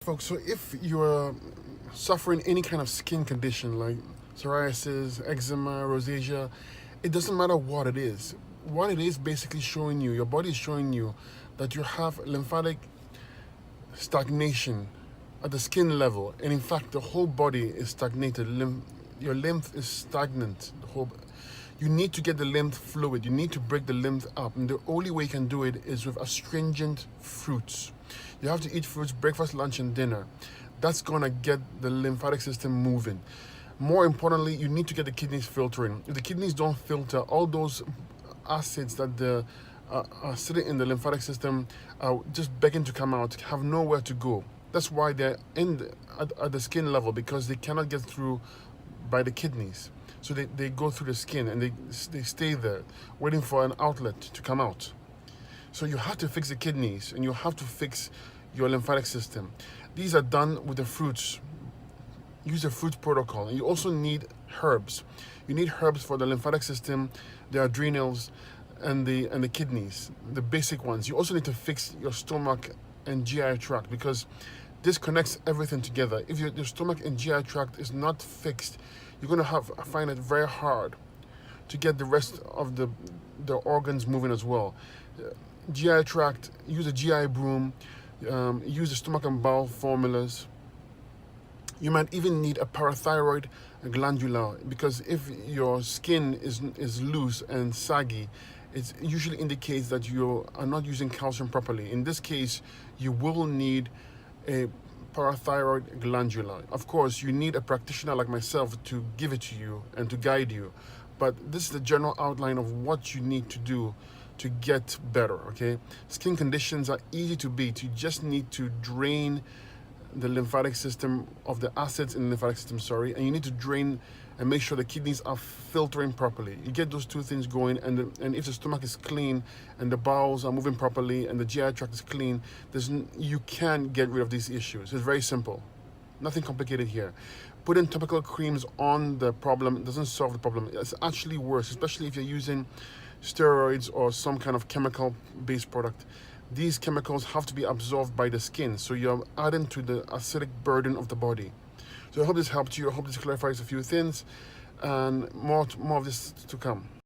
Folks, so if you're suffering any kind of skin condition like psoriasis, eczema, rosacea, it doesn't matter what it is. What it is basically showing you, your body is showing you that you have lymphatic stagnation at the skin level, and in fact, the whole body is stagnated. Your lymph is stagnant. You need to get the lymph fluid. You need to break the lymph up, and the only way you can do it is with astringent fruits. You have to eat fruits, breakfast, lunch, and dinner. That's gonna get the lymphatic system moving. More importantly, you need to get the kidneys filtering. If the kidneys don't filter, all those acids that are sitting in the lymphatic system are just begging to come out, have nowhere to go. That's why they're at the skin level, because they cannot get through by the kidneys. So they go through the skin and they stay there, waiting for an outlet to come out. So you have to fix the kidneys and you have to fix your lymphatic system. These are done with the fruits. Use the fruit protocol. And you also need herbs. You need herbs for the lymphatic system, the adrenals, and the kidneys, the basic ones. You also need to fix your stomach and GI tract, because this connects everything together. If your stomach and GI tract is not fixed, you're going to find it very hard to get the rest of the organs moving as well. GI tract, use a GI broom, use the stomach and bowel formulas. You might even need a parathyroid glandula, because if your skin is loose and saggy, it usually indicates that you are not using calcium properly. In this case, you will need a parathyroid glandula. Of course, you need a practitioner like myself to give it to you and to guide you. But this is the general outline of what you need to do to get better, okay? Skin conditions are easy to beat. You just need to drain the lymphatic system of the acids in the lymphatic system, and you need to drain and make sure the kidneys are filtering properly. You get those two things going, and if the stomach is clean and the bowels are moving properly and the GI tract is clean, you can get rid of these issues. It's very simple. Nothing complicated here. Putting topical creams on the problem doesn't solve the problem. It's actually worse, especially if you're using steroids or some kind of chemical-based product. These chemicals have to be absorbed by the skin, so you're adding to the acidic burden of the body. So I hope this helped you. I hope this clarifies a few things, and more of this to come.